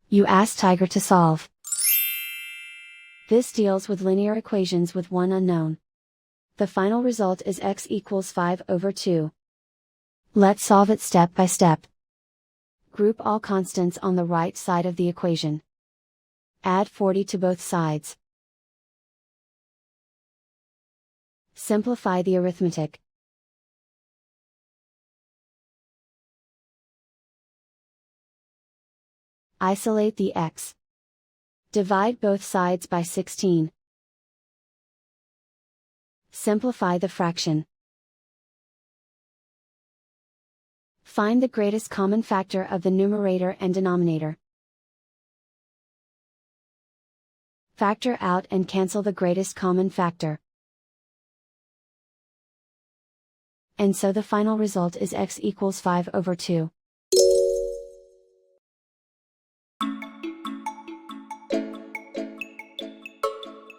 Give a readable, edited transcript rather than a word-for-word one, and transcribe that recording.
You ask Tiger to solve. This deals with linear equations with one unknown. The final result is x equals 5/2. Let's solve it step by step. Group all constants on the right side of the equation. Add 40 to both sides. Simplify the arithmetic. Isolate the x. Divide both sides by 16. Simplify the fraction. Find the greatest common factor of the numerator and denominator. Factor out and cancel the greatest common factor. And so the final result is x equals 5/2.